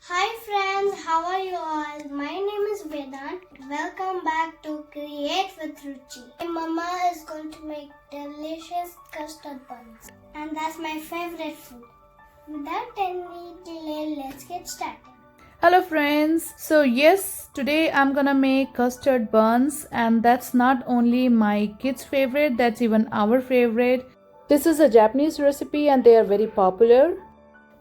Hi friends, how are you all? My name is Vedant. Welcome back to Create with Ruchi. My mama is going to make delicious custard buns, and that's my favorite food. Without any delay, let's get started. Hello friends. So yes, today I'm gonna make custard buns, and that's not only my kids' favorite, that's even our favorite. This is a Japanese recipe and they are very popular.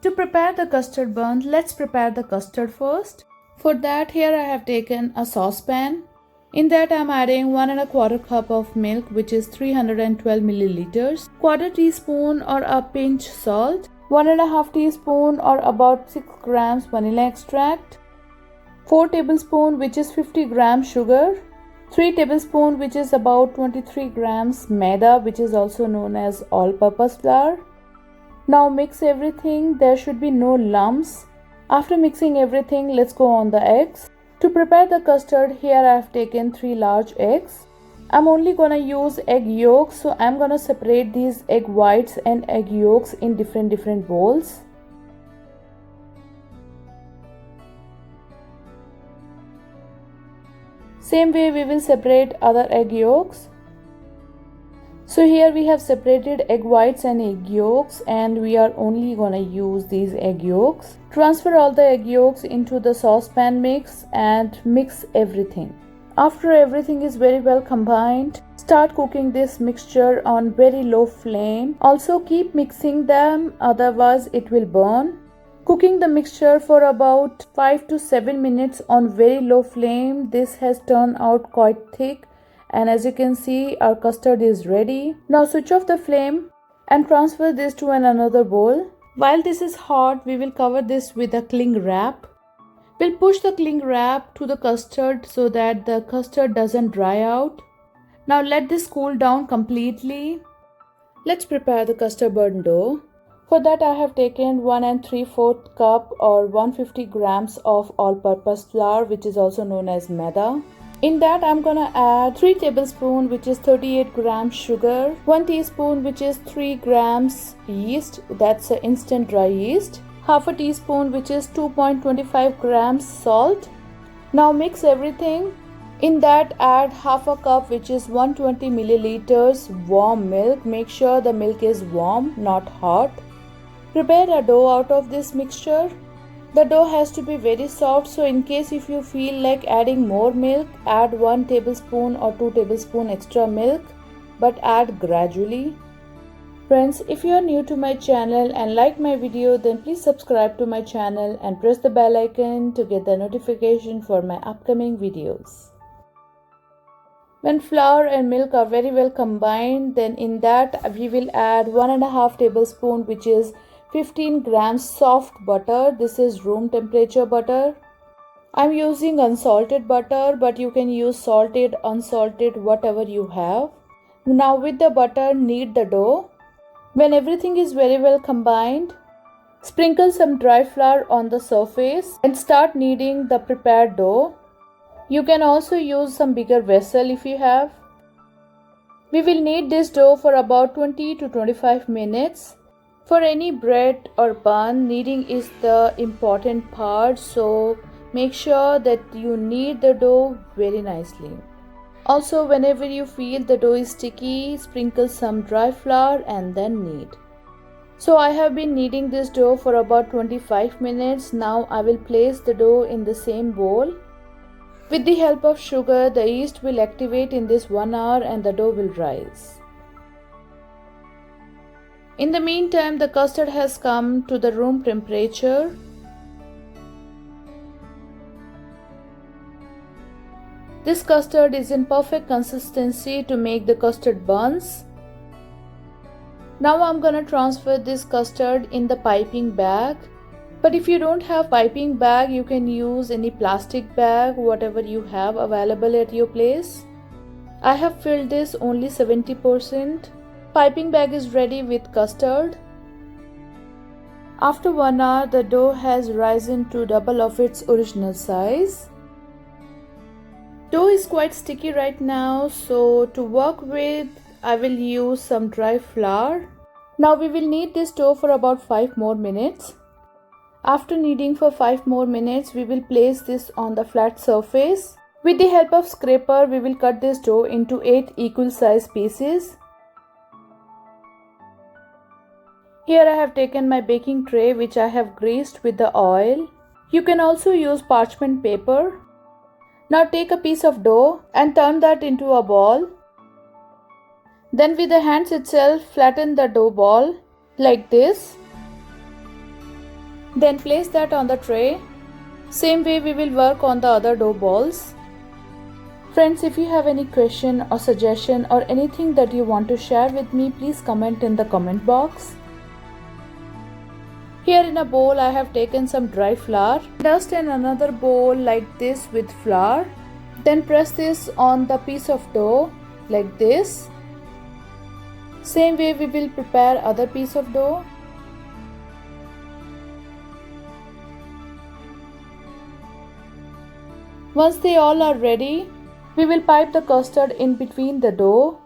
To prepare the custard bun, let's prepare the custard first. For that, here I have taken a saucepan. In that I'm adding 1 and a quarter cup of milk, which is 312 milliliters, quarter teaspoon or a pinch salt, 1.5 teaspoon or about 6 grams vanilla extract, 4 tablespoon which is 50 grams sugar, 3 tablespoon which is about 23 grams maida, which is also known as all-purpose flour. Now mix everything, there should be no lumps. After mixing everything, let's go on the eggs. To prepare the custard, here I have taken 3 large eggs. I'm only gonna use egg yolks, so I'm gonna separate these egg whites and egg yolks in different bowls. Same way we will separate other egg yolks. So here we have separated egg whites and egg yolks, and we are only gonna use these egg yolks. Transfer all the egg yolks into the saucepan mix and mix everything. After everything is very well combined, start cooking this mixture on very low flame. Also keep mixing them, otherwise it will burn. Cooking the mixture for about 5 to 7 minutes on very low flame. This has turned out quite thick, and as you can see, our custard is ready. Now switch off the flame and transfer this to another bowl. While this is hot, we will cover this with a cling wrap. We'll push the cling wrap to the custard so that the custard doesn't dry out. Now let this cool down completely. Let's prepare the custard bun dough. For that I have taken 1 3/4 cup or 150 grams of all-purpose flour, which is also known as maida. In that I'm gonna add 3 tablespoons which is 38 grams sugar, 1 teaspoon which is 3 grams yeast, that's instant dry yeast, half a teaspoon which is 2.25 grams salt. Now mix everything. In that add half a cup which is 120 milliliters warm milk. Make sure the milk is warm, not hot. Prepare a dough out of this mixture. The dough has to be very soft, so in case if you feel like adding more milk, add 1 tablespoon or 2 tablespoon extra milk, but add gradually. Friends, if you are new to my channel and like my video, then please subscribe to my channel and press the bell icon to get the notification for my upcoming videos. When flour and milk are very well combined, then in that we will add 1.5 tablespoon which is 15 grams soft butter. This is room temperature butter. I'm using unsalted butter, but you can use salted, unsalted, whatever you have. Now with the butter, knead the dough. When everything is very well combined, sprinkle some dry flour on the surface and start kneading the prepared dough. You can also use some bigger vessel if you have. We will knead this dough for about 20 to 25 minutes. For any bread or bun, kneading is the important part, so make sure that you knead the dough very nicely. Also, whenever you feel the dough is sticky, sprinkle some dry flour and then knead. So I have been kneading this dough for about 25 minutes. Now I will place the dough in the same bowl. With the help of sugar, the yeast will activate in this 1 hour and the dough will rise. In the meantime, the custard has come to the room temperature. This custard is in perfect consistency to make the custard buns. Now I'm gonna transfer this custard in the piping bag. But if you don't have piping bag, you can use any plastic bag, whatever you have available at your place. I have filled this only 70%. Piping bag is ready with custard. After 1 hour, the dough has risen to double of its original size. Dough is quite sticky right now, so to work with, I will use some dry flour. Now we will knead this dough for about 5 more minutes. After kneading for 5 more minutes, we will place this on the flat surface. With the help of scraper, we will cut this dough into 8 equal size pieces. Here I have taken my baking tray which I have greased with the oil. You can also use parchment paper. Now take a piece of dough and turn that into a ball. Then with the hands itself flatten the dough ball like this. Then place that on the tray. Same way we will work on the other dough balls. Friends, if you have any question or suggestion or anything that you want to share with me, please comment in the comment box. Here in a bowl I have taken some dry flour. Dust in another bowl like this with flour. Then press this on the piece of dough like this. Same way we will prepare other piece of dough. Once they all are ready, we will pipe the custard in between the dough.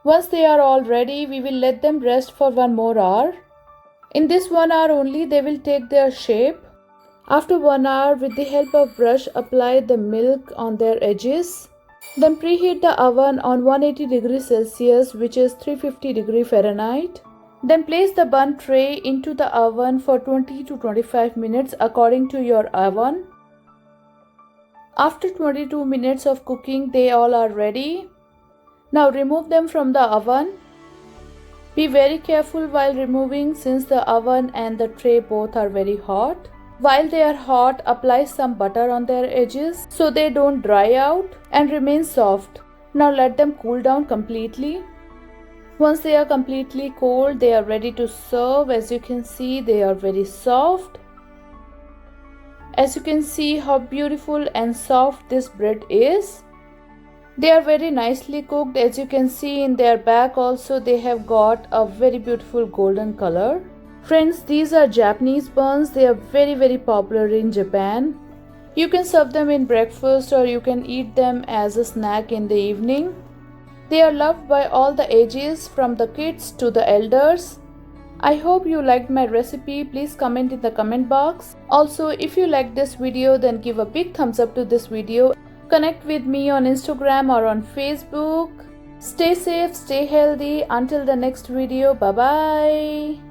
Once they are all ready, we will let them rest for 1 more hour. In this 1 hour only, they will take their shape. After 1 hour, with the help of brush, apply the milk on their edges. Then preheat the oven on 180 degrees Celsius, which is 350 degrees Fahrenheit. Then place the bun tray into the oven for 20 to 25 minutes according to your oven. After 22 minutes of cooking, they all are ready. Now remove them from the oven. Be very careful while removing since the oven and the tray both are very hot. While they are hot, apply some butter on their edges so they don't dry out and remain soft. Now let them cool down completely. Once they are completely cold, they are ready to serve. As you can see, they are very soft. As you can see how beautiful and soft this bread is. They are very nicely cooked. As you can see in their back also, they have got a very beautiful golden color. Friends, these are Japanese buns. They are very popular in Japan. You can serve them in breakfast or you can eat them as a snack in the evening. They are loved by all the ages, from the kids to the elders. I hope you liked my recipe. Please comment in the comment box. Also, if you liked this video, then give a big thumbs up to this video. Connect with me on Instagram or on Facebook. Stay safe, stay healthy. Until the next video, bye bye.